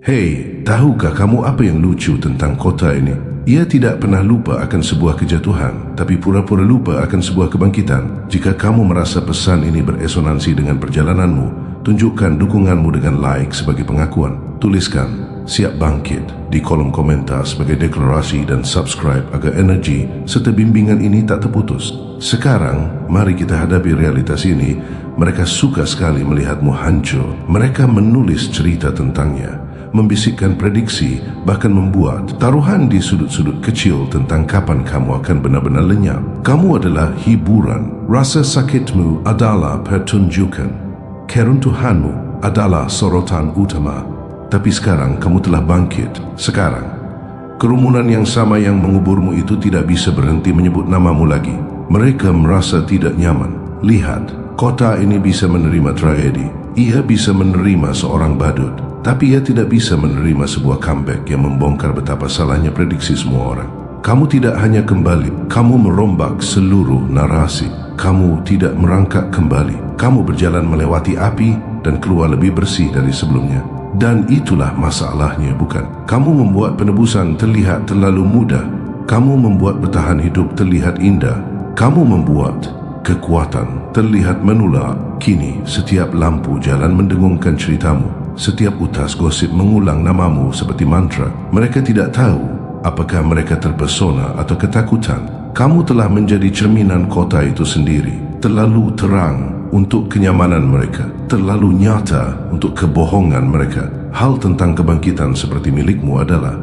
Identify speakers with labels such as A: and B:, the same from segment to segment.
A: Hei, tahukah kamu apa yang lucu tentang kota ini? Ia tidak pernah lupa akan sebuah kejatuhan, tapi pura-pura lupa akan sebuah kebangkitan. Jika kamu merasa pesan ini beresonansi dengan perjalananmu, tunjukkan dukunganmu dengan like sebagai pengakuan. Tuliskan "siap bangkit" di kolom komentar sebagai deklarasi dan subscribe agar energi serta bimbingan ini tak terputus. Sekarang, mari kita hadapi realitas ini. Mereka suka sekali melihatmu hancur. Mereka menulis cerita tentangnya, membisikkan prediksi, bahkan membuat taruhan di sudut-sudut kecil tentang kapan kamu akan benar-benar lenyap. Kamu adalah hiburan. Rasa sakitmu adalah pertunjukan. Keruntuhanmu adalah sorotan utama. Tapi sekarang kamu telah bangkit. Sekarang, kerumunan yang sama yang menguburmu itu tidak bisa berhenti menyebut namamu lagi. Mereka merasa tidak nyaman. Lihat, kota ini bisa menerima tragedi. Ia bisa menerima seorang badut. Tapi ia tidak bisa menerima sebuah comeback yang membongkar betapa salahnya prediksi semua orang. Kamu tidak hanya kembali, kamu merombak seluruh narasi. Kamu tidak merangkak kembali. Kamu berjalan melewati api dan keluar lebih bersih dari sebelumnya. Dan itulah masalahnya, bukan? Kamu membuat penebusan terlihat terlalu mudah. Kamu membuat bertahan hidup terlihat indah. Kamu membuat kekuatan terlihat menular. Kini setiap lampu jalan mendengungkan ceritamu. Setiap utas gosip mengulang namamu seperti mantra. Mereka tidak tahu apakah mereka terpesona atau ketakutan. Kamu telah menjadi cerminan kota itu sendiri. Terlalu terang untuk kenyamanan mereka, terlalu nyata untuk kebohongan mereka. Hal tentang kebangkitan seperti milikmu adalah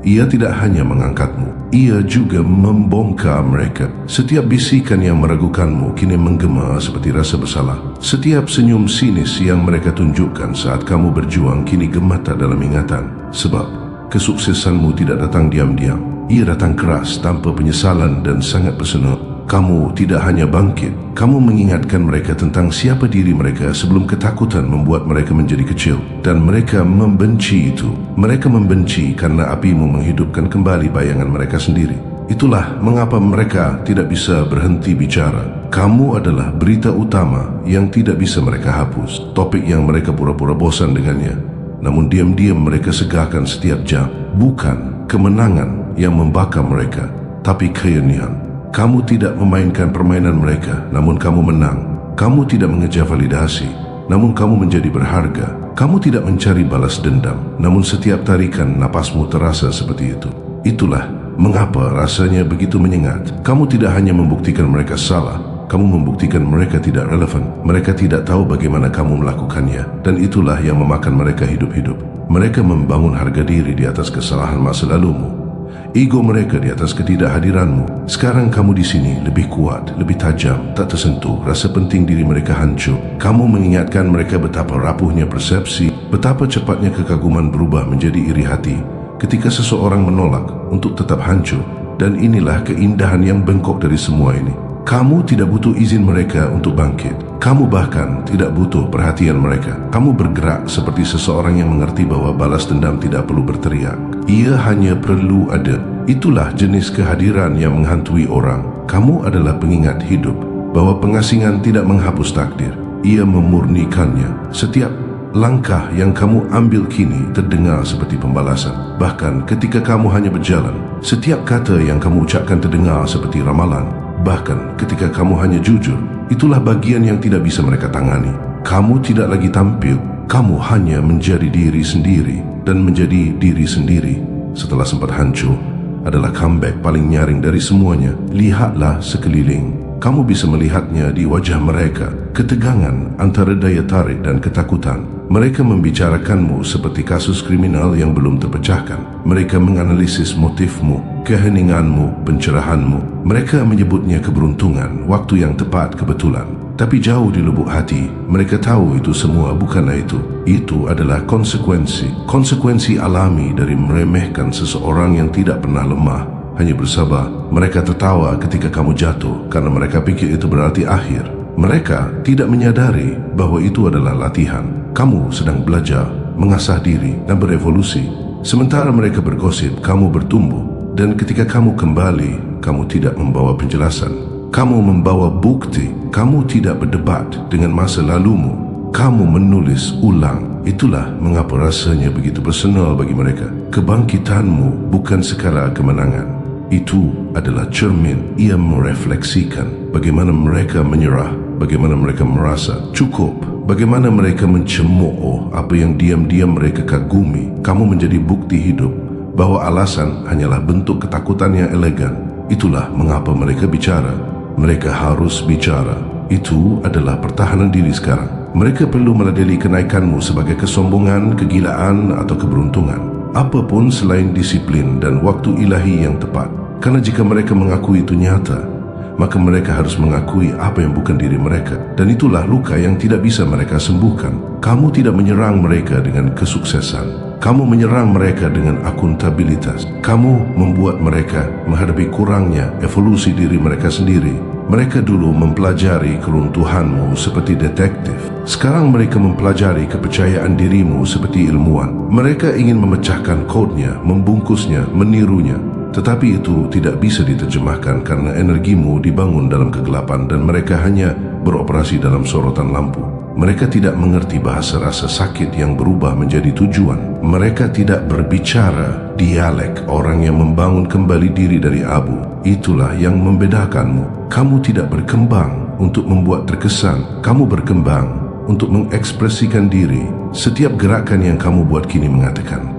A: ia tidak hanya mengangkatmu, ia juga membongkar mereka. Setiap bisikan yang meragukanmu kini menggema seperti rasa bersalah. Setiap senyum sinis yang mereka tunjukkan saat kamu berjuang kini gemata dalam ingatan. Sebab kesuksesanmu tidak datang diam-diam. Ia datang keras, tanpa penyesalan dan sangat personal. Kamu tidak hanya bangkit, kamu mengingatkan mereka tentang siapa diri mereka sebelum ketakutan membuat mereka menjadi kecil. Dan mereka membenci itu. Mereka membenci karena apimu menghidupkan kembali bayangan mereka sendiri. Itulah mengapa mereka tidak bisa berhenti bicara. Kamu adalah berita utama yang tidak bisa mereka hapus. Topik yang mereka pura-pura bosan dengannya. Namun diam-diam mereka segarkan setiap jam. Bukan kemenangan yang membakar mereka, tapi keirnian. Kamu tidak memainkan permainan mereka, namun kamu menang. Kamu tidak mengejar validasi, namun kamu menjadi berharga. Kamu tidak mencari balas dendam, namun setiap tarikan napasmu terasa seperti itu. Itulah mengapa rasanya begitu menyengat. Kamu tidak hanya membuktikan mereka salah, kamu membuktikan mereka tidak relevan. Mereka tidak tahu bagaimana kamu melakukannya, dan itulah yang memakan mereka hidup-hidup. Mereka membangun harga diri di atas kesalahan masa lalumu. Ego mereka di atas ketidakhadiranmu. Sekarang kamu di sini lebih kuat, lebih tajam, tak tersentuh. Rasa penting diri mereka hancur. Kamu mengingatkan mereka betapa rapuhnya persepsi, betapa cepatnya kekaguman berubah menjadi iri hati ketika seseorang menolak untuk tetap hancur. Dan inilah keindahan yang bengkok dari semua ini. Kamu tidak butuh izin mereka untuk bangkit. Kamu bahkan tidak butuh perhatian mereka. Kamu bergerak seperti seseorang yang mengerti bahwa balas dendam tidak perlu berteriak. Ia hanya perlu ada. Itulah jenis kehadiran yang menghantui orang. Kamu adalah pengingat hidup bahwa pengasingan tidak menghapus takdir. Ia memurnikannya. Setiap langkah yang kamu ambil kini terdengar seperti pembalasan. Bahkan ketika kamu hanya berjalan, setiap kata yang kamu ucapkan terdengar seperti ramalan. Bahkan ketika kamu hanya jujur, itulah bagian yang tidak bisa mereka tangani. Kamu tidak lagi tampil, kamu hanya menjadi diri sendiri. Dan menjadi diri sendiri setelah sempat hancur adalah comeback paling nyaring dari semuanya. Lihatlah sekeliling. Kamu bisa melihatnya di wajah mereka. Ketegangan antara daya tarik dan ketakutan. Mereka membicarakanmu seperti kasus kriminal yang belum terpecahkan. Mereka menganalisis motifmu, keheninganmu, pencerahanmu. Mereka menyebutnya keberuntungan, waktu yang tepat, kebetulan. Tapi jauh di lubuk hati, mereka tahu itu semua bukanlah itu. Itu adalah konsekuensi alami dari meremehkan seseorang yang tidak pernah lemah, hanya bersabar. Mereka tertawa ketika kamu jatuh karena mereka pikir itu berarti akhir. Mereka tidak menyadari bahwa itu adalah latihan. Kamu sedang belajar, mengasah diri dan berevolusi. Sementara mereka bergosip, kamu bertumbuh. Dan ketika kamu kembali, kamu tidak membawa penjelasan. Kamu membawa bukti. Kamu tidak berdebat dengan masa lalumu. Kamu menulis ulang. Itulah mengapa rasanya begitu personal bagi mereka. Kebangkitanmu bukan sekadar kemenangan. Itu adalah cermin. Ia merefleksikan bagaimana mereka menyerah, bagaimana mereka merasa cukup, bagaimana mereka mencemooh apa yang diam-diam mereka kagumi. Kamu menjadi bukti hidup bahwa alasan hanyalah bentuk ketakutan yang elegan. Itulah mengapa mereka bicara. Mereka harus bicara. Itu adalah pertahanan diri sekarang. Mereka perlu meladeni kenaikanmu sebagai kesombongan, kegilaan atau keberuntungan. Apapun selain disiplin dan waktu ilahi yang tepat. Karena jika mereka mengakui itu nyata, maka mereka harus mengakui apa yang bukan diri mereka. Dan itulah luka yang tidak bisa mereka sembuhkan. Kamu tidak menyerang mereka dengan kesuksesan. Kamu menyerang mereka dengan akuntabilitas. Kamu membuat mereka menghadapi kurangnya evolusi diri mereka sendiri. Mereka dulu mempelajari keruntuhanmu seperti detektif. Sekarang mereka mempelajari kepercayaan dirimu seperti ilmuwan. Mereka ingin memecahkan kodenya, membungkusnya, menirunya. Tetapi itu tidak bisa diterjemahkan karena energimu dibangun dalam kegelapan dan mereka hanya beroperasi dalam sorotan lampu. Mereka tidak mengerti bahasa rasa sakit yang berubah menjadi tujuan. Mereka tidak berbicara dialek orang yang membangun kembali diri dari abu. Itulah yang membedakanmu. Kamu tidak berkembang untuk membuat terkesan. Kamu berkembang untuk mengekspresikan diri. Setiap gerakan yang kamu buat kini mengatakan,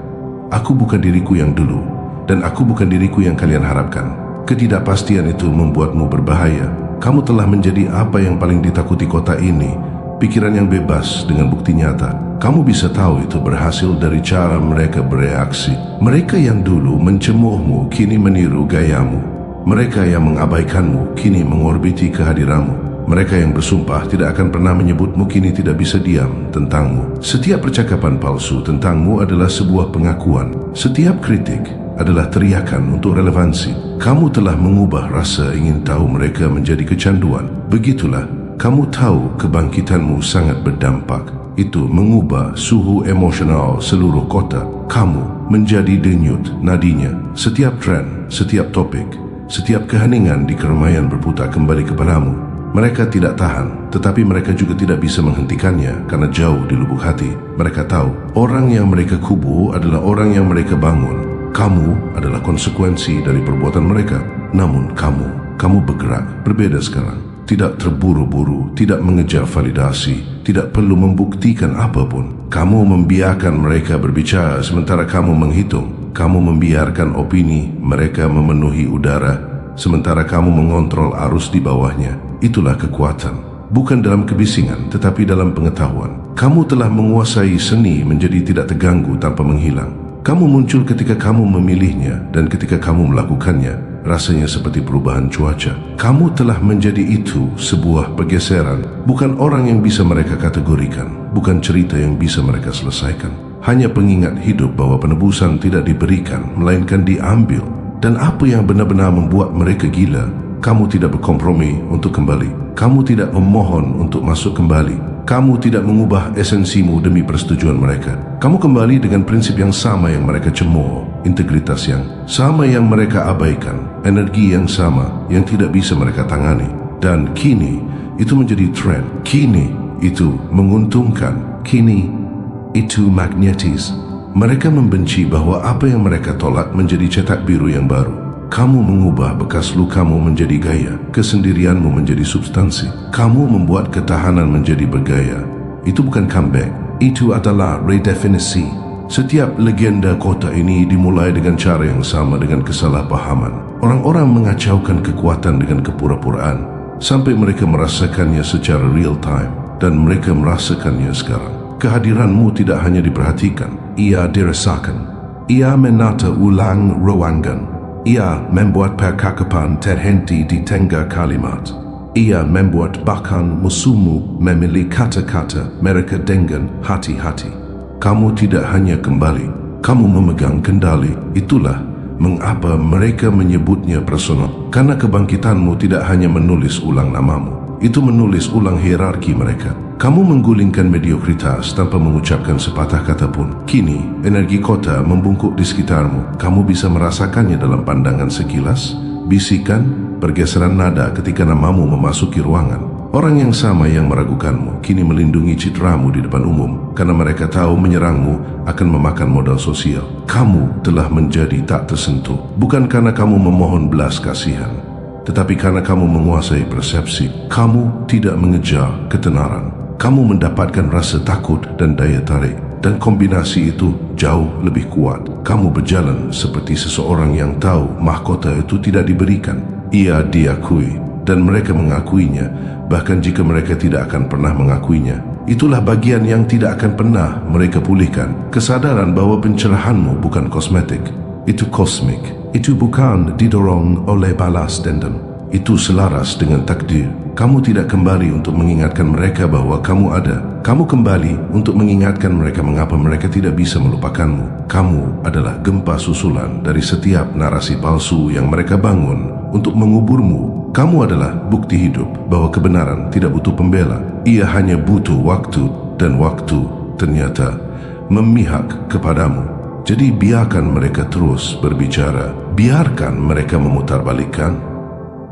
A: aku bukan diriku yang dulu dan aku bukan diriku yang kalian harapkan. Ketidakpastian itu membuatmu berbahaya. Kamu telah menjadi apa yang paling ditakuti kota ini. Pikiran yang bebas dengan bukti nyata. Kamu bisa tahu itu berhasil dari cara mereka bereaksi. Mereka yang dulu mencemoohmu kini meniru gayamu. Mereka yang mengabaikanmu kini mengorbiti kehadiranmu. Mereka yang bersumpah tidak akan pernah menyebutmu kini tidak bisa diam tentangmu. Setiap percakapan palsu tentangmu adalah sebuah pengakuan. Setiap kritik adalah teriakan untuk relevansi. Kamu telah mengubah rasa ingin tahu mereka menjadi kecanduan. Begitulah. Kamu tahu kebangkitanmu sangat berdampak. Itu mengubah suhu emosional seluruh kota. Kamu menjadi denyut nadinya. Setiap tren, setiap topik, setiap keheningan di keramaian berputar kembali kepadamu. Mereka tidak tahan, tetapi mereka juga tidak bisa menghentikannya karena jauh di lubuk hati. Mereka tahu orang yang mereka kubu adalah orang yang mereka bangun. Kamu adalah konsekuensi dari perbuatan mereka. Namun kamu bergerak berbeda sekarang. Tidak terburu-buru, tidak mengejar validasi, tidak perlu membuktikan apapun. Kamu membiarkan mereka berbicara sementara kamu menghitung. Kamu membiarkan opini mereka memenuhi udara sementara kamu mengontrol arus di bawahnya. Itulah kekuatan. Bukan dalam kebisingan, tetapi dalam pengetahuan. Kamu telah menguasai seni menjadi tidak terganggu tanpa menghilang. Kamu muncul ketika kamu memilihnya dan ketika kamu melakukannya. Rasanya seperti perubahan cuaca. Kamu telah menjadi itu sebuah pergeseran. Bukan orang yang bisa mereka kategorikan. Bukan cerita yang bisa mereka selesaikan. Hanya pengingat hidup bahwa penebusan tidak diberikan, melainkan diambil. Dan apa yang benar-benar membuat mereka gila, kamu tidak berkompromi untuk kembali. Kamu tidak memohon untuk masuk kembali. Kamu tidak mengubah esensimu demi persetujuan mereka. Kamu kembali dengan prinsip yang sama yang mereka cemooh, integritas yang sama yang mereka abaikan, energi yang sama yang tidak bisa mereka tangani. Dan kini itu menjadi tren. Kini itu menguntungkan. Kini itu magnetis. Mereka membenci bahwa apa yang mereka tolak menjadi cetak biru yang baru. Kamu mengubah bekas lukamu menjadi gaya, kesendirianmu menjadi substansi. Kamu membuat ketahanan menjadi bergaya. Itu bukan comeback, itu adalah redefinisi. Setiap legenda kota ini dimulai dengan cara yang sama dengan kesalahpahaman. Orang-orang mengacaukan kekuatan dengan kepura-puraan sampai mereka merasakannya secara real time dan mereka merasakannya sekarang. Kehadiranmu tidak hanya diperhatikan, ia dirasakan. Ia menata ulang ruangan. Ia membuat percakapan terhenti di tengah kalimat. Ia membuat bahkan musuhmu memilih kata-kata mereka dengan hati-hati. Kamu tidak hanya kembali, kamu memegang kendali. Itulah mengapa mereka menyebutnya personal. Karena kebangkitanmu tidak hanya menulis ulang namamu, itu menulis ulang hierarki mereka. Kamu menggulingkan mediokritas tanpa mengucapkan sepatah kata pun. Kini, energi kota membungkuk di sekitarmu. Kamu bisa merasakannya dalam pandangan sekilas, bisikan, pergeseran nada ketika namamu memasuki ruangan. Orang yang sama yang meragukanmu kini melindungi citramu di depan umum karena mereka tahu menyerangmu akan memakan modal sosial. Kamu telah menjadi tak tersentuh bukan karena kamu memohon belas kasihan, tetapi karena kamu menguasai persepsi. Kamu tidak mengejar ketenaran. Kamu mendapatkan rasa takut dan daya tarik, dan kombinasi itu jauh lebih kuat. Kamu berjalan seperti seseorang yang tahu mahkota itu tidak diberikan. Ia diakui dan mereka mengakuinya, bahkan jika mereka tidak akan pernah mengakuinya. Itulah bagian yang tidak akan pernah mereka pulihkan. Kesadaran bahwa pencerahanmu bukan kosmetik, itu kosmik. Itu bukan didorong oleh balas dendam. Itu selaras dengan takdir. Kamu tidak kembali untuk mengingatkan mereka bahwa kamu ada. Kamu kembali untuk mengingatkan mereka mengapa mereka tidak bisa melupakanmu. Kamu adalah gempa susulan dari setiap narasi palsu yang mereka bangun untuk menguburmu. Kamu adalah bukti hidup bahwa kebenaran tidak butuh pembela. Ia hanya butuh waktu, dan waktu ternyata memihak kepadamu. Jadi biarkan mereka terus berbicara. Biarkan mereka memutarbalikkan,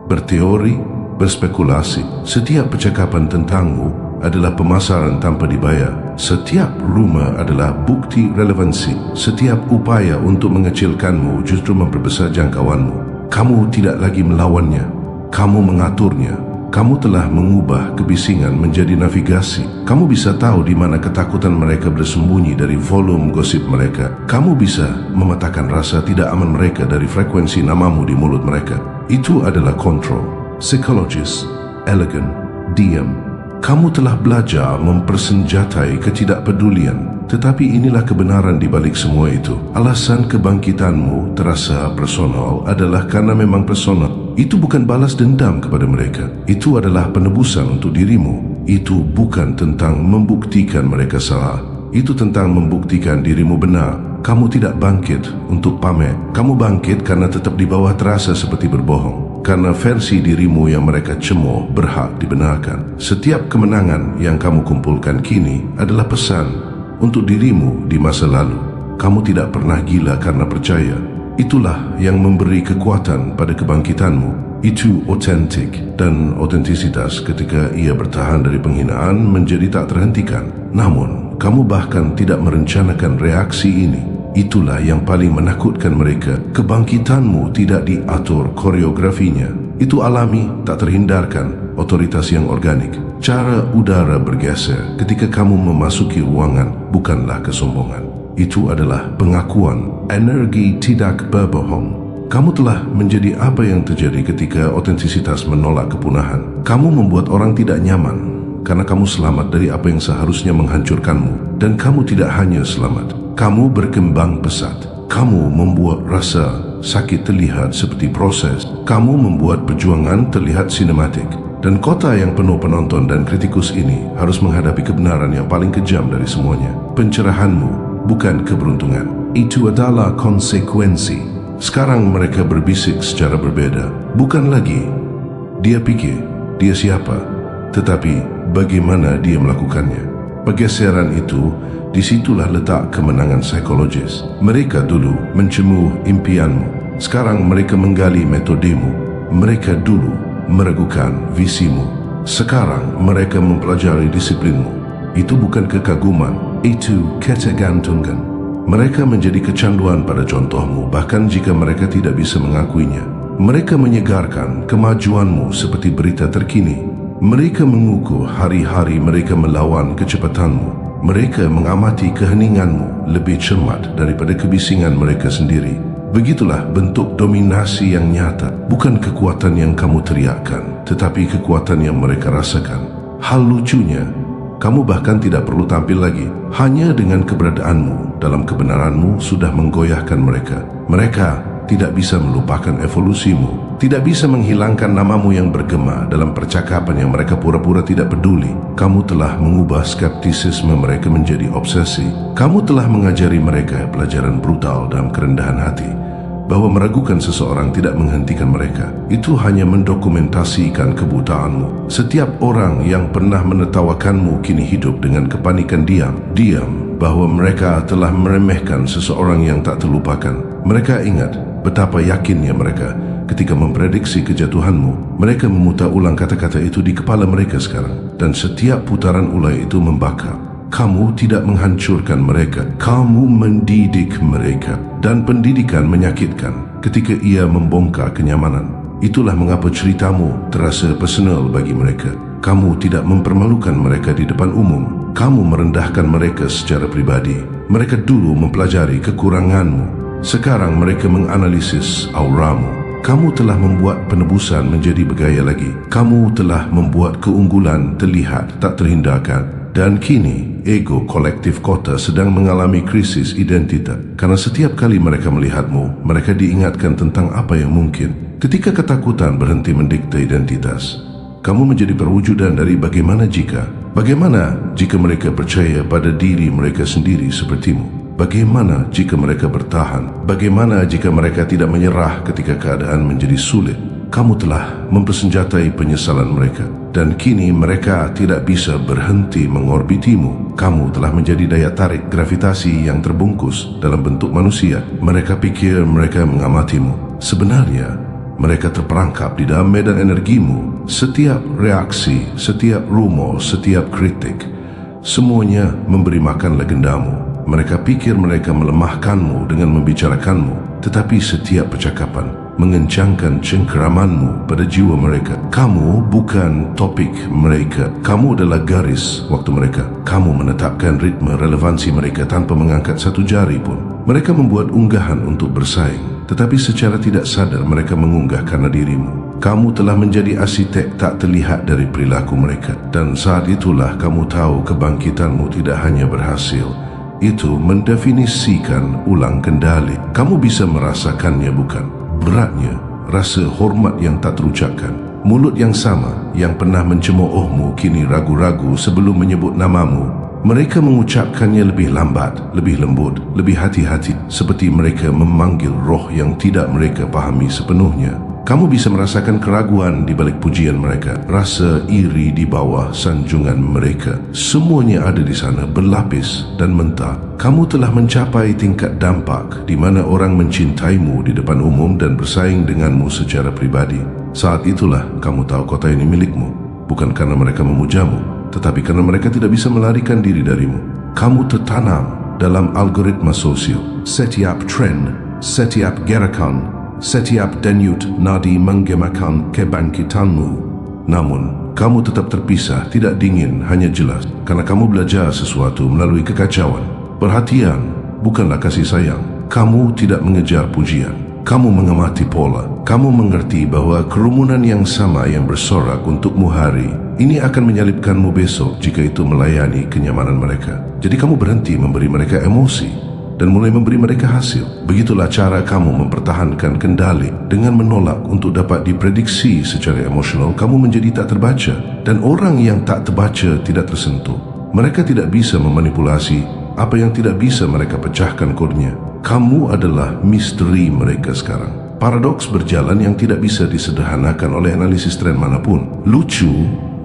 A: berteori, berspekulasi. Setiap percakapan tentangmu adalah pemasaran tanpa dibayar. Setiap rumor adalah bukti relevansi. Setiap upaya untuk mengecilkanmu justru memperbesar jangkauanmu. Kamu tidak lagi melawannya, kamu mengaturnya. Kamu telah mengubah kebisingan menjadi navigasi. Kamu bisa tahu di mana ketakutan mereka bersembunyi dari volume gosip mereka. Kamu bisa memetakan rasa tidak aman mereka dari frekuensi namamu di mulut mereka. Itu adalah kontrol psikologis, elegan, diam. Kamu telah belajar mempersenjatai ketidakpedulian, tetapi inilah kebenaran di balik semua itu. Alasan kebangkitanmu terasa personal adalah karena memang personal. Itu bukan balas dendam kepada mereka. Itu adalah penebusan untuk dirimu. Itu bukan tentang membuktikan mereka salah. Itu tentang membuktikan dirimu benar. Kamu tidak bangkit untuk pamer. Kamu bangkit karena tetap di bawah terasa seperti berbohong. Karena versi dirimu yang mereka cemooh berhak dibenarkan. Setiap kemenangan yang kamu kumpulkan kini adalah pesan untuk dirimu di masa lalu. Kamu tidak pernah gila karena percaya. Itulah yang memberi kekuatan pada kebangkitanmu. Itu otentik, dan otentisitas ketika ia bertahan dari penghinaan menjadi tak terhentikan. Namun, kamu bahkan tidak merencanakan reaksi ini. Itulah yang paling menakutkan mereka. Kebangkitanmu tidak diatur koreografinya. Itu alami, tak terhindarkan, otoritas yang organik. Cara udara bergeser ketika kamu memasuki ruangan bukanlah kesombongan. Itu adalah pengakuan. Energi tidak berbohong. Kamu telah menjadi apa yang terjadi ketika otentisitas menolak kepunahan. Kamu membuat orang tidak nyaman karena kamu selamat dari apa yang seharusnya menghancurkanmu. Dan kamu tidak hanya selamat, kamu berkembang pesat. Kamu membuat rasa sakit terlihat seperti proses. Kamu membuat perjuangan terlihat sinematik. Dan kota yang penuh penonton dan kritikus ini harus menghadapi kebenaran yang paling kejam dari semuanya. Pencerahanmu bukan keberuntungan. Itu adalah konsekuensi. Sekarang mereka berbisik secara berbeda. Bukan lagi dia pikir dia siapa, tetapi bagaimana dia melakukannya. Pergeseran itu, disitulah letak kemenangan psikologis. Mereka dulu mencemooh impianmu. Sekarang mereka menggali metodemu. Mereka dulu meragukan visimu. Sekarang mereka mempelajari disiplinmu. Itu bukan kekaguman, itu ketergantungan. Mereka menjadi kecanduan pada contohmu, bahkan jika mereka tidak bisa mengakuinya. Mereka menyegarkan kemajuanmu seperti berita terkini. Mereka mengukur hari-hari mereka melawan kecepatanmu. Mereka mengamati keheninganmu lebih cermat daripada kebisingan mereka sendiri. Begitulah bentuk dominasi yang nyata. Bukan kekuatan yang kamu teriakkan, tetapi kekuatan yang mereka rasakan. Hal lucunya, kamu bahkan tidak perlu tampil lagi. Hanya dengan keberadaanmu dalam kebenaranmu sudah menggoyahkan mereka. Mereka tidak bisa melupakan evolusimu, tidak bisa menghilangkan namamu yang bergema dalam percakapan yang mereka pura-pura tidak peduli. Kamu telah mengubah skeptisisme mereka menjadi obsesi. Kamu telah mengajari mereka pelajaran brutal dalam kerendahan hati, bahwa meragukan seseorang tidak menghentikan mereka. Itu hanya mendokumentasikan kebutaanmu. Setiap orang yang pernah menertawakanmu kini hidup dengan kepanikan diam bahwa mereka telah meremehkan seseorang yang tak terlupakan. Mereka ingat betapa yakinnya mereka ketika memprediksi kejatuhanmu, mereka memutar ulang kata-kata itu di kepala mereka sekarang, dan setiap putaran ulai itu membakar. Kamu tidak menghancurkan mereka, kamu mendidik mereka, dan pendidikan menyakitkan ketika ia membongkar kenyamanan. Itulah mengapa ceritamu terasa personal bagi mereka. Kamu tidak mempermalukan mereka di depan umum, kamu merendahkan mereka secara pribadi. Mereka dulu mempelajari kekuranganmu, sekarang mereka menganalisis auramu. Kamu telah membuat penebusan menjadi bergaya lagi. Kamu telah membuat keunggulan terlihat tak terhindarkan. Dan kini, ego kolektif kota sedang mengalami krisis identitas. Karena setiap kali mereka melihatmu, mereka diingatkan tentang apa yang mungkin. Ketika ketakutan berhenti mendikte identitas, kamu menjadi perwujudan dari bagaimana jika mereka percaya pada diri mereka sendiri sepertimu. Bagaimana jika mereka bertahan? Bagaimana jika mereka tidak menyerah ketika keadaan menjadi sulit? Kamu telah mempersenjatai penyesalan mereka, dan kini mereka tidak bisa berhenti mengorbitimu. Kamu telah menjadi daya tarik gravitasi yang terbungkus dalam bentuk manusia. Mereka pikir mereka mengamatimu. Sebenarnya, mereka terperangkap di dalam medan energimu. Setiap reaksi, setiap rumor, setiap kritik, semuanya memberi makan legendamu. Mereka pikir mereka melemahkanmu dengan membicarakanmu, tetapi setiap percakapan mengencangkan cengkeramanmu pada jiwa mereka. Kamu bukan topik mereka, kamu adalah garis waktu mereka. Kamu menetapkan ritme relevansi mereka tanpa mengangkat satu jari pun. Mereka membuat unggahan untuk bersaing, tetapi secara tidak sadar mereka mengunggah karena dirimu. Kamu telah menjadi arsitek tak terlihat dari perilaku mereka, dan saat itulah kamu tahu kebangkitanmu tidak hanya berhasil, itu mendefinisikan ulang kendali. Kamu bisa merasakannya, bukan? Beratnya, rasa hormat yang tak terucapkan. Mulut yang sama yang pernah mencemoohmu kini ragu-ragu sebelum menyebut namamu. Mereka mengucapkannya lebih lambat, lebih lembut, lebih hati-hati, seperti mereka memanggil roh yang tidak mereka pahami sepenuhnya. Kamu bisa merasakan keraguan di balik pujian mereka, rasa iri di bawah sanjungan mereka. Semuanya ada di sana, berlapis dan mentah. Kamu telah mencapai tingkat dampak di mana orang mencintaimu di depan umum dan bersaing denganmu secara pribadi. Saat itulah kamu tahu kota ini milikmu, bukan karena mereka memujamu, tetapi karena mereka tidak bisa melarikan diri darimu. Kamu tertanam dalam algoritma sosial. Setiap tren, setiap gerakan, setiap denyut nadi menggemakan kebangkitanmu. Namun, kamu tetap terpisah, tidak dingin, hanya jelas. Karena kamu belajar sesuatu melalui kekacauan. Perhatian bukanlah kasih sayang. Kamu tidak mengejar pujian. Kamu mengamati pola. Kamu mengerti bahwa kerumunan yang sama yang bersorak untukmu hari ini akan menyalipkanmu besok jika itu melayani kenyamanan mereka. Jadi kamu berhenti memberi mereka emosi dan mulai memberi mereka hasil. Begitulah cara kamu mempertahankan kendali. Dengan menolak untuk dapat diprediksi secara emosional, kamu menjadi tak terbaca. Dan orang yang tak terbaca tidak tersentuh. Mereka tidak bisa memanipulasi apa yang tidak bisa mereka pecahkan kodenya. Kamu adalah misteri mereka sekarang. Paradoks berjalan yang tidak bisa disederhanakan oleh analisis tren manapun. Lucu,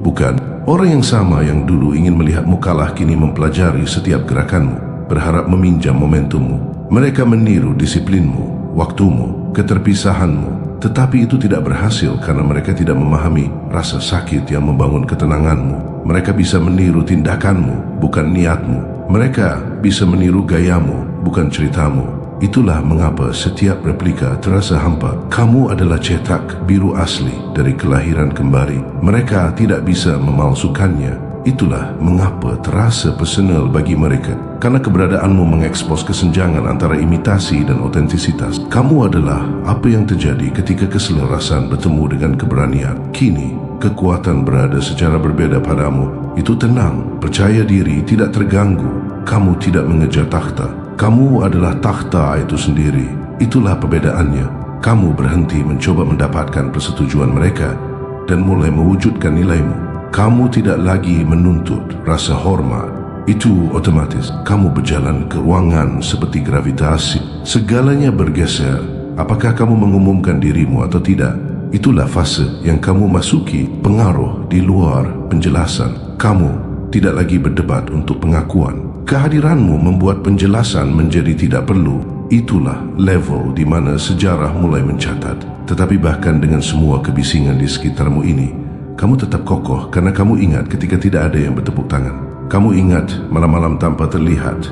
A: bukan? Orang yang sama yang dulu ingin melihatmu kalah kini mempelajari setiap gerakanmu, berharap meminjam momentummu. Mereka meniru disiplinmu, waktumu, keterpisahanmu, tetapi itu tidak berhasil karena mereka tidak memahami rasa sakit yang membangun ketenanganmu. Mereka bisa meniru tindakanmu, bukan niatmu. Mereka bisa meniru gayamu, bukan ceritamu. Itulah mengapa setiap replika terasa hampa. Kamu adalah cetak biru asli dari kelahiran kembali. Mereka tidak bisa memalsukannya. Itulah mengapa terasa personal bagi mereka. Karena keberadaanmu mengekspos kesenjangan antara imitasi dan otentisitas. Kamu adalah apa yang terjadi ketika keselarasan bertemu dengan keberanian. Kini, kekuatan berada secara berbeda padamu. Itu tenang, percaya diri, tidak terganggu. Kamu tidak mengejar takhta. Kamu adalah takhta itu sendiri. Itulah perbedaannya. Kamu berhenti mencoba mendapatkan persetujuan mereka dan mulai mewujudkan nilaimu. Kamu tidak lagi menuntut rasa hormat. Itu otomatis. Kamu berjalan ke ruangan seperti gravitasi. Segalanya bergeser. Apakah kamu mengumumkan dirimu atau tidak? Itulah fase yang kamu masuki, pengaruh di luar penjelasan. Kamu tidak lagi berdebat untuk pengakuan. Kehadiranmu membuat penjelasan menjadi tidak perlu. Itulah level di mana sejarah mulai mencatat. Tetapi bahkan dengan semua kebisingan di sekitarmu ini, kamu tetap kokoh karena kamu ingat ketika tidak ada yang bertepuk tangan. Kamu ingat malam-malam tanpa terlihat,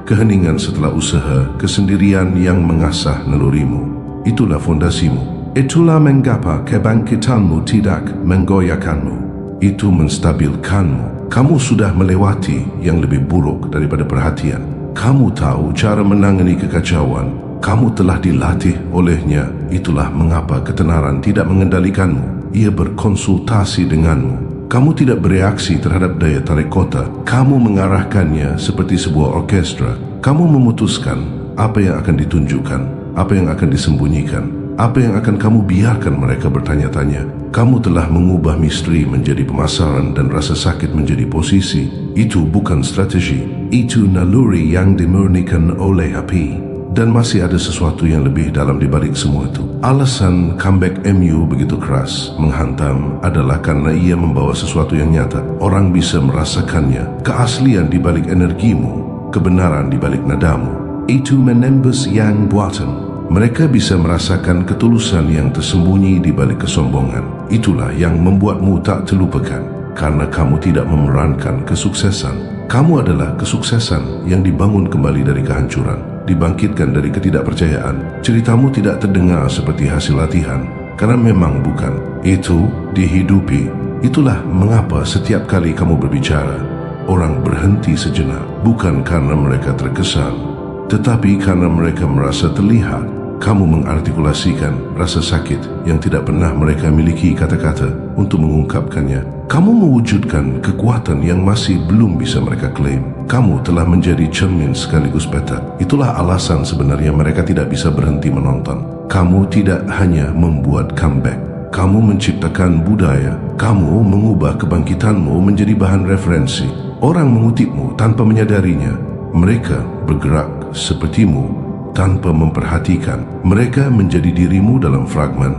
A: keheningan setelah usaha, kesendirian yang mengasah nalurimu. Itulah fondasimu. Itulah mengapa kebangkitanmu tidak menggoyahkanmu. Itu menstabilkanmu. Kamu sudah melewati yang lebih buruk daripada perhatian. Kamu tahu cara menangani kekacauan. Kamu telah dilatih olehnya. Itulah mengapa ketenaran tidak mengendalikanmu. Ia berkonsultasi denganmu. Kamu tidak bereaksi terhadap daya tarik kota. Kamu mengarahkannya seperti sebuah orkestra. Kamu memutuskan apa yang akan ditunjukkan, apa yang akan disembunyikan, apa yang akan kamu biarkan mereka bertanya-tanya. Kamu telah mengubah misteri menjadi pemasaran dan rasa sakit menjadi posisi. Itu bukan strategi, itu naluri yang dimurnikan oleh api. Dan masih ada sesuatu yang lebih dalam di balik semua itu. Alasan comeback MU begitu keras menghantam adalah karena ia membawa sesuatu yang nyata. Orang bisa merasakannya, keaslian di balik energimu, kebenaran di balik nadamu. Itu menembus yang buatan. Mereka bisa merasakan ketulusan yang tersembunyi di balik kesombongan. Itulah yang membuatmu tak terlupakan, karena kamu tidak memerankan kesuksesan. Kamu adalah kesuksesan yang dibangun kembali dari kehancuran, dibangkitkan dari ketidakpercayaan. Ceritamu tidak terdengar seperti hasil latihan, karena memang bukan. Itu dihidupi. Itulah mengapa setiap kali kamu berbicara, orang berhenti sejenak, bukan karena mereka terkesan, tetapi karena mereka merasa terlihat. Kamu mengartikulasikan rasa sakit yang tidak pernah mereka miliki kata-kata untuk mengungkapkannya. Kamu mewujudkan kekuatan yang masih belum bisa mereka klaim. Kamu telah menjadi cermin sekaligus peta. Itulah alasan sebenarnya mereka tidak bisa berhenti menonton. Kamu tidak hanya membuat comeback. Kamu menciptakan budaya. Kamu mengubah kebangkitanmu menjadi bahan referensi. Orang mengutipmu tanpa menyadarinya. Mereka bergerak sepertimu tanpa memperhatikan. Mereka menjadi dirimu dalam fragmen,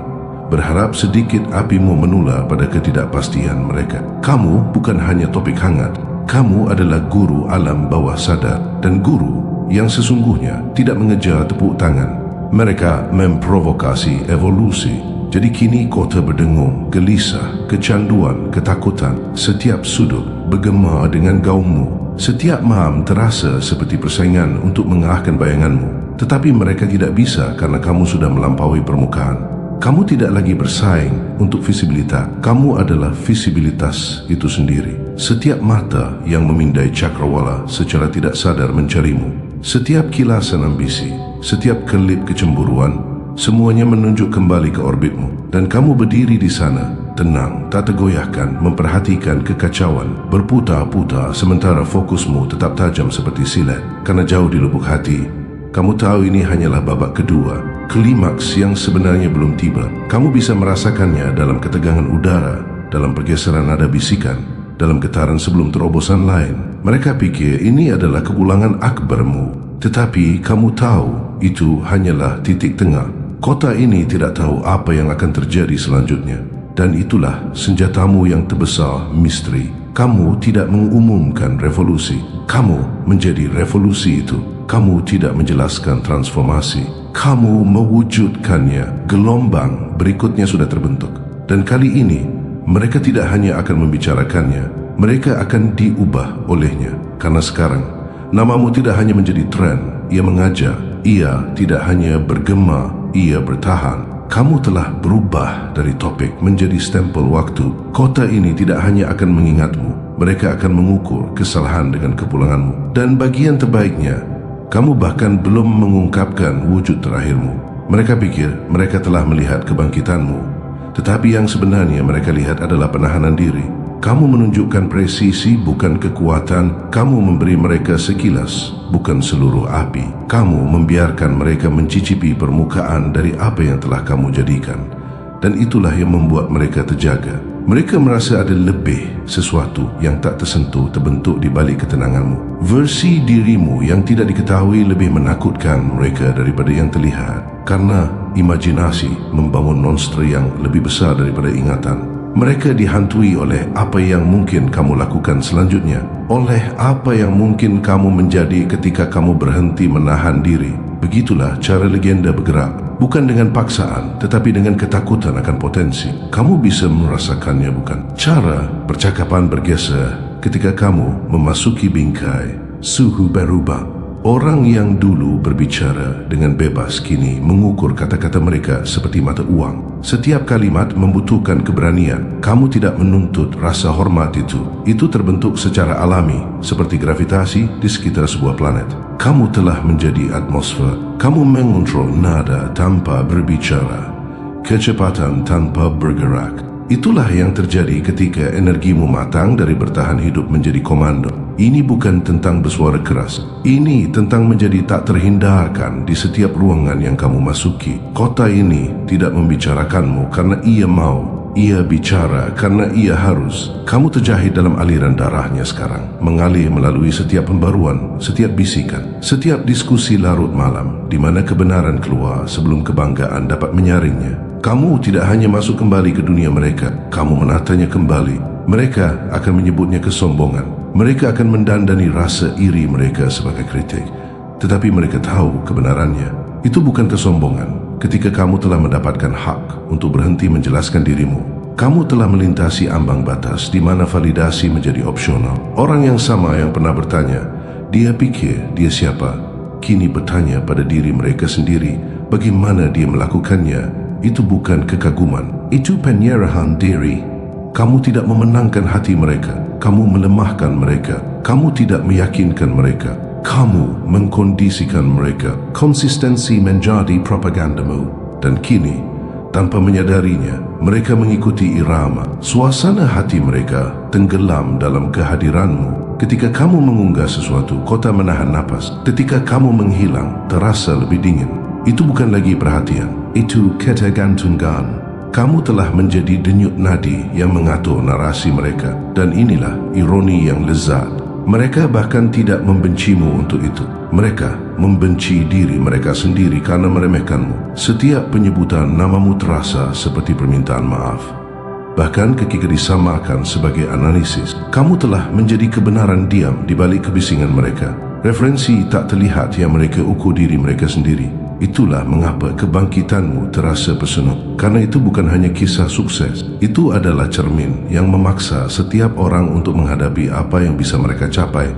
A: berharap sedikit apimu menular pada ketidakpastian mereka. Kamu bukan hanya topik hangat. Kamu adalah guru alam bawah sadar, dan guru yang sesungguhnya tidak mengejar tepuk tangan. Mereka memprovokasi evolusi. Jadi kini kota berdengung, gelisah, kecanduan, ketakutan. Setiap sudut bergema dengan gaungmu. Setiap malam terasa seperti persaingan untuk mengarahkan bayanganmu. Tetapi mereka tidak bisa karena kamu sudah melampaui permukaan. Kamu tidak lagi bersaing untuk visibilitas. Kamu adalah visibilitas itu sendiri. Setiap mata yang memindai cakrawala secara tidak sadar mencarimu. Setiap kilasan ambisi, setiap kelip kecemburuan, semuanya menunjuk kembali ke orbitmu. Dan kamu berdiri di sana, tenang, tak tergoyahkan, memperhatikan kekacauan berputar-putar sementara fokusmu tetap tajam seperti silet. Karena jauh di lubuk hati, kamu tahu ini hanyalah babak kedua, klimaks yang sebenarnya belum tiba. Kamu bisa merasakannya dalam ketegangan udara, dalam pergeseran nada bisikan, dalam getaran sebelum terobosan lain. Mereka pikir ini adalah kepulangan akbarmu, tetapi kamu tahu itu hanyalah titik tengah. Kota ini tidak tahu apa yang akan terjadi selanjutnya. Dan itulah senjatamu yang terbesar, misteri. Kamu tidak mengumumkan revolusi. Kamu menjadi revolusi itu. Kamu tidak menjelaskan transformasi. Kamu mewujudkannya. Gelombang berikutnya sudah terbentuk. Dan kali ini, mereka tidak hanya akan membicarakannya, mereka akan diubah olehnya. Karena sekarang, namamu tidak hanya menjadi tren, ia mengajar. Ia tidak hanya bergema, ia bertahan. Kamu telah berubah dari topik menjadi stempel waktu. Kota ini tidak hanya akan mengingatmu, mereka akan mengukur kesalahan dengan kepulanganmu. Dan bagian terbaiknya, kamu bahkan belum mengungkapkan wujud terakhirmu. Mereka pikir mereka telah melihat kebangkitanmu, tetapi yang sebenarnya mereka lihat adalah penahanan diri. Kamu menunjukkan presisi, bukan kekuatan. Kamu memberi mereka sekilas, bukan seluruh api. Kamu membiarkan mereka mencicipi permukaan dari apa yang telah kamu jadikan. Dan itulah yang membuat mereka terjaga. Mereka merasa ada lebih, sesuatu yang tak tersentuh terbentuk di balik ketenanganmu. Versi dirimu yang tidak diketahui lebih menakutkan mereka daripada yang terlihat. Karena imajinasi membangun monster yang lebih besar daripada ingatan. Mereka dihantui oleh apa yang mungkin kamu lakukan selanjutnya. Oleh apa yang mungkin kamu menjadi ketika kamu berhenti menahan diri. Begitulah cara legenda bergerak, bukan dengan paksaan tetapi dengan ketakutan akan potensi. Kamu bisa merasakannya, bukan? Cara percakapan bergeser ketika kamu memasuki bingkai. Suhu berubah. Orang yang dulu berbicara dengan bebas kini mengukur kata-kata mereka seperti mata uang. Setiap kalimat membutuhkan keberanian. Kamu tidak menuntut rasa hormat itu. Itu terbentuk secara alami, seperti gravitasi di sekitar sebuah planet. Kamu telah menjadi atmosfer. Kamu mengontrol nada tanpa berbicara, kecepatan tanpa bergerak. Itulah yang terjadi ketika energimu matang dari bertahan hidup menjadi komando. Ini bukan tentang bersuara keras. Ini tentang menjadi tak terhindarkan di setiap ruangan yang kamu masuki. Kota ini tidak membicarakanmu karena ia mau. Ia bicara karena ia harus. Kamu terjahit dalam aliran darahnya sekarang, mengalir melalui setiap pembaruan, setiap bisikan, setiap diskusi larut malam, di mana kebenaran keluar sebelum kebanggaan dapat menyaringnya. Kamu tidak hanya masuk kembali ke dunia mereka, kamu menatanya kembali. Mereka akan menyebutnya kesombongan. Mereka akan mendandani rasa iri mereka sebagai kritik. Tetapi mereka tahu kebenarannya. Itu bukan kesombongan. Ketika kamu telah mendapatkan hak untuk berhenti menjelaskan dirimu, kamu telah melintasi ambang batas di mana validasi menjadi opsional. Orang yang sama yang pernah bertanya, dia pikir dia siapa, kini bertanya pada diri mereka sendiri, bagaimana dia melakukannya. Itu bukan kekaguman, itu penyerahan diri. Kamu tidak memenangkan hati mereka, kamu melemahkan mereka, kamu tidak meyakinkan mereka, kamu mengkondisikan mereka. Konsistensi menjadi propagandamu. Dan kini, tanpa menyadarinya, mereka mengikuti irama. Suasana hati mereka tenggelam dalam kehadiranmu. Ketika kamu mengunggah sesuatu, kota menahan napas. Ketika kamu menghilang, terasa lebih dingin. Itu bukan lagi perhatian, itu ketergantungan. Kamu telah menjadi denyut nadi yang mengatur narasi mereka. Dan inilah ironi yang lezat. Mereka bahkan tidak membencimu untuk itu. Mereka membenci diri mereka sendiri karena meremehkanmu. Setiap penyebutan namamu terasa seperti permintaan maaf. Bahkan ketika disamakan sebagai analisis, kamu telah menjadi kebenaran diam di balik kebisingan mereka. Referensi tak terlihat yang mereka ukur diri mereka sendiri. Itulah mengapa kebangkitanmu terasa personal. Karena itu bukan hanya kisah sukses. Itu adalah cermin yang memaksa setiap orang untuk menghadapi apa yang bisa mereka capai.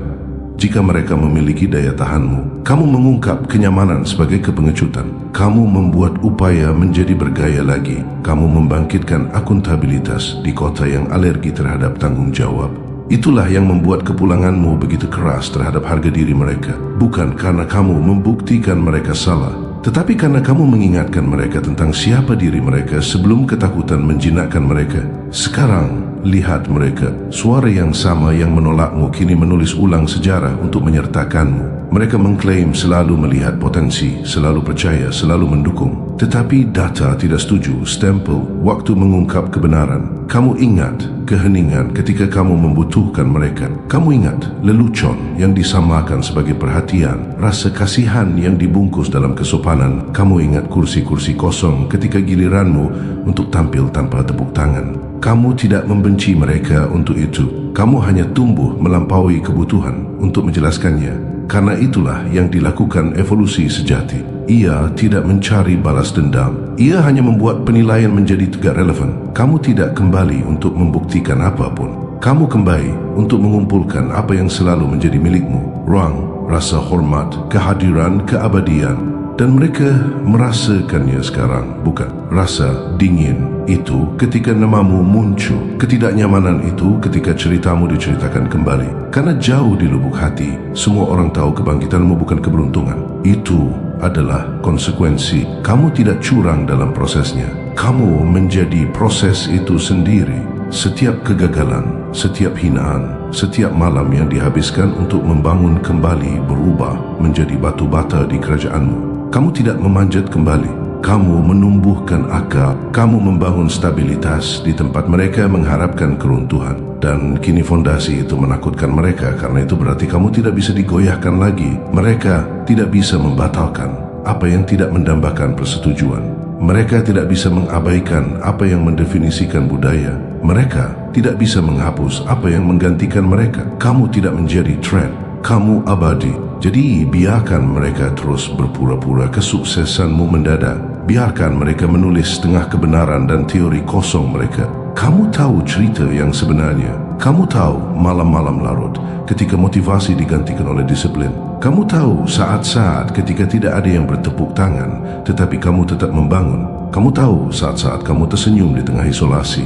A: Jika mereka memiliki daya tahanmu, kamu mengungkap kenyamanan sebagai kepengecutan. Kamu membuat upaya menjadi bergaya lagi. Kamu membangkitkan akuntabilitas di kota yang alergi terhadap tanggung jawab. Itulah yang membuat kepulanganmu begitu keras terhadap harga diri mereka. Bukan karena kamu membuktikan mereka salah, tetapi karena kamu mengingatkan mereka tentang siapa diri mereka sebelum ketakutan menjinakkan mereka. Sekarang, lihat mereka. Suara yang sama yang menolakmu kini menulis ulang sejarah untuk menyertakanmu. Mereka mengklaim selalu melihat potensi, selalu percaya, selalu mendukung. Tetapi data tidak setuju, stempel, waktu mengungkap kebenaran. Kamu ingat keheningan ketika kamu membutuhkan mereka. Kamu ingat lelucon yang disamakan sebagai perhatian, rasa kasihan yang dibungkus dalam kesopanan. Kamu ingat kursi-kursi kosong ketika giliranmu untuk tampil tanpa tepuk tangan. Kamu tidak membenci mereka untuk itu. Kamu hanya tumbuh melampaui kebutuhan untuk menjelaskannya. Karena itulah yang dilakukan evolusi sejati. Ia tidak mencari balas dendam. Ia hanya membuat penilaian menjadi tidak relevan. Kamu tidak kembali untuk membuktikan apapun. Kamu kembali untuk mengumpulkan apa yang selalu menjadi milikmu. Ruang, rasa hormat, kehadiran, keabadian. Dan mereka merasakannya sekarang, bukan? Rasa dingin itu ketika namamu muncul. Ketidaknyamanan itu ketika ceritamu diceritakan kembali. Karena jauh di lubuk hati, semua orang tahu kebangkitanmu bukan keberuntungan. Itu adalah konsekuensi. Kamu tidak curang dalam prosesnya. Kamu menjadi proses itu sendiri. Setiap kegagalan, setiap hinaan, setiap malam yang dihabiskan untuk membangun kembali berubah menjadi batu bata di kerajaanmu. Kamu tidak memanjat kembali. Kamu menumbuhkan akar. Kamu membangun stabilitas di tempat mereka mengharapkan keruntuhan. Dan kini fondasi itu menakutkan mereka. Karena itu berarti kamu tidak bisa digoyahkan lagi. Mereka tidak bisa membatalkan apa yang tidak mendambakan persetujuan. Mereka tidak bisa mengabaikan apa yang mendefinisikan budaya. Mereka tidak bisa menghapus apa yang menggantikan mereka. Kamu tidak menjadi tren. Kamu abadi. Jadi biarkan mereka terus berpura-pura kesuksesanmu mendadak. Biarkan mereka menulis setengah kebenaran dan teori kosong mereka. Kamu tahu cerita yang sebenarnya. Kamu tahu malam-malam larut ketika motivasi digantikan oleh disiplin. Kamu tahu saat-saat ketika tidak ada yang bertepuk tangan tetapi kamu tetap membangun. Kamu tahu saat-saat kamu tersenyum di tengah isolasi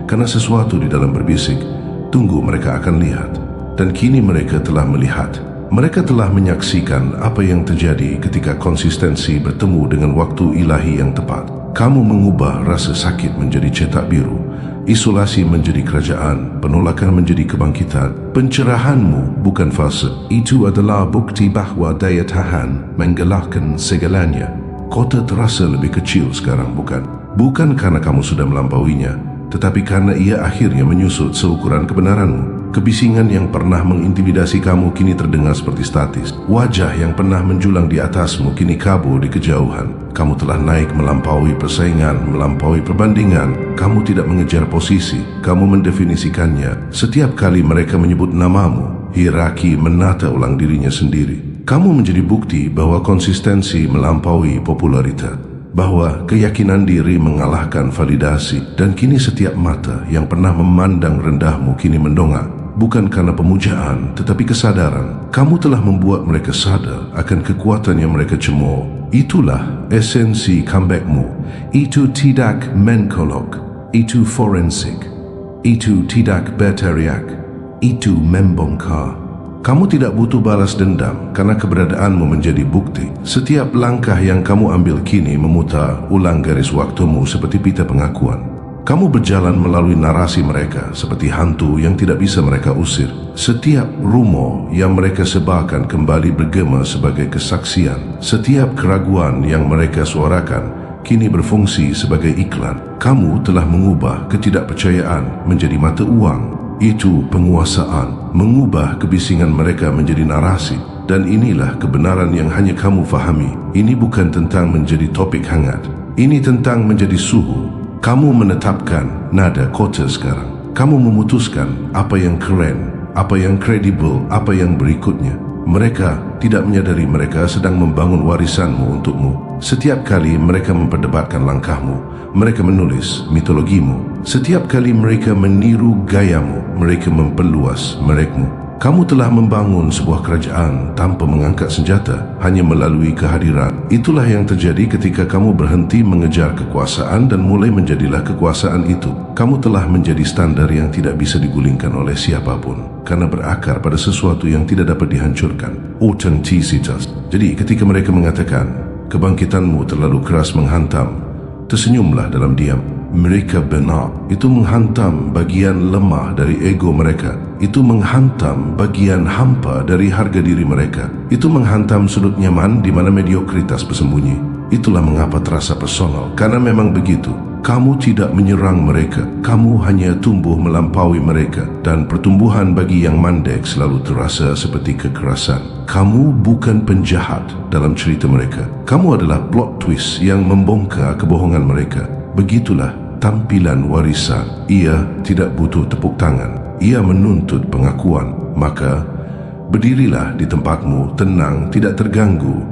A: karena sesuatu di dalam berbisik, tunggu mereka akan lihat. Dan kini mereka telah melihat. Mereka telah menyaksikan apa yang terjadi ketika konsistensi bertemu dengan waktu ilahi yang tepat. Kamu mengubah rasa sakit menjadi cetak biru, isolasi menjadi kerajaan, penolakan menjadi kebangkitan. Pencerahanmu bukan fase. Itu adalah bukti bahawa daya tahan menggalakkan segalanya. Kota terasa lebih kecil sekarang, bukan? Bukan karena kamu sudah melampauinya, tetapi karena ia akhirnya menyusut seukuran kebenaranmu. Kebisingan yang pernah mengintimidasi kamu kini terdengar seperti statis. Wajah yang pernah menjulang di atasmu kini kabur di kejauhan. Kamu telah naik melampaui persaingan, melampaui perbandingan. Kamu tidak mengejar posisi, kamu mendefinisikannya. Setiap kali mereka menyebut namamu, hierarki menata ulang dirinya sendiri. Kamu menjadi bukti bahwa konsistensi melampaui popularitas, bahwa keyakinan diri mengalahkan validasi. Dan kini setiap mata yang pernah memandang rendahmu kini mendongak. Bukan karena pemujaan, tetapi kesadaran. Kamu telah membuat mereka sadar akan kekuatan yang mereka cemooh. Itulah esensi comebackmu. Itu tidak menkolog, itu forensik, itu tidak berteriak, itu membongkar. Kamu tidak butuh balas dendam karena keberadaanmu menjadi bukti. Setiap langkah yang kamu ambil kini memutar ulang garis waktumu seperti pita pengakuan. Kamu berjalan melalui narasi mereka seperti hantu yang tidak bisa mereka usir. Setiap rumor yang mereka sebarkan kembali bergema sebagai kesaksian. Setiap keraguan yang mereka suarakan kini berfungsi sebagai iklan. Kamu telah mengubah ketidakpercayaan menjadi mata uang. Itu penguasaan, mengubah kebisingan mereka menjadi narasi. Dan inilah kebenaran yang hanya kamu fahami. Ini bukan tentang menjadi topik hangat. Ini tentang menjadi suhu. Kamu menetapkan nada kota sekarang. Kamu memutuskan apa yang keren, apa yang kredibel, apa yang berikutnya. Mereka tidak menyadari mereka sedang membangun warisanmu untukmu. Setiap kali mereka memperdebatkan langkahmu, mereka menulis mitologimu. Setiap kali mereka meniru gayamu, mereka memperluas merekmu. Kamu telah membangun sebuah kerajaan tanpa mengangkat senjata, hanya melalui kehadiran. Itulah yang terjadi ketika kamu berhenti mengejar kekuasaan dan mulai menjadilah kekuasaan itu. Kamu telah menjadi standar yang tidak bisa digulingkan oleh siapapun, karena berakar pada sesuatu yang tidak dapat dihancurkan. Autentisitas. Jadi ketika mereka mengatakan, kebangkitanmu terlalu keras menghantam, tersenyumlah dalam diam. Mereka benar. Itu menghantam bagian lemah dari ego mereka. Itu menghantam bagian hampa dari harga diri mereka. Itu menghantam sudut nyaman di mana mediokritas bersembunyi. Itulah mengapa terasa personal, karena memang begitu. Kamu tidak menyerang mereka, kamu hanya tumbuh melampaui mereka. Dan pertumbuhan bagi yang mandek selalu terasa seperti kekerasan. Kamu bukan penjahat dalam cerita mereka. Kamu adalah plot twist yang membongkar kebohongan mereka. Begitulah tampilan warisan. Ia tidak butuh tepuk tangan. Ia menuntut pengakuan. Maka berdirilah di tempatmu, tenang, tidak terganggu,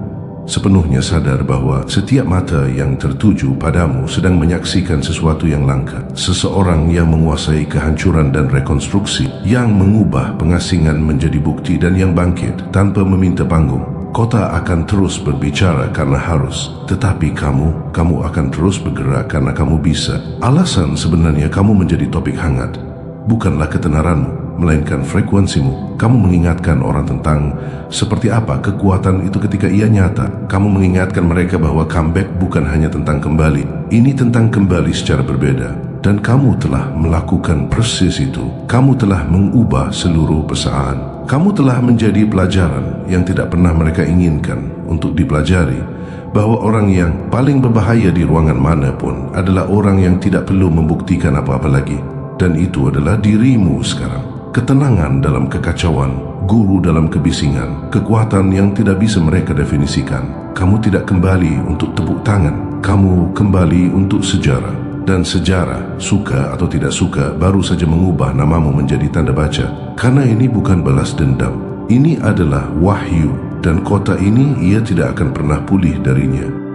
A: sepenuhnya sadar bahwa setiap mata yang tertuju padamu sedang menyaksikan sesuatu yang langka. Seseorang yang menguasai kehancuran dan rekonstruksi, yang mengubah pengasingan menjadi bukti dan yang bangkit tanpa meminta panggung. Kota akan terus berbicara karena harus, tetapi kamu akan terus bergerak karena kamu bisa. Alasan sebenarnya kamu menjadi topik hangat bukanlah ketenaranmu, melainkan frekuensimu. Kamu mengingatkan orang tentang seperti apa kekuatan itu ketika ia nyata. Kamu mengingatkan mereka bahwa comeback bukan hanya tentang kembali. Ini tentang kembali secara berbeda. Dan kamu telah melakukan persis itu. Kamu telah mengubah seluruh pesanan. Kamu telah menjadi pelajaran yang tidak pernah mereka inginkan untuk dipelajari, bahwa orang yang paling berbahaya di ruangan manapun adalah orang yang tidak perlu membuktikan apa-apa lagi. Dan itu adalah dirimu sekarang. Ketenangan dalam kekacauan, guru dalam kebisingan, kekuatan yang tidak bisa mereka definisikan. Kamu tidak kembali untuk tepuk tangan, kamu kembali untuk sejarah. Dan sejarah, suka atau tidak suka, baru saja mengubah namamu menjadi tanda baca. Karena ini bukan balas dendam, ini adalah wahyu. dan kota ini ia tidak akan pernah pulih darinya.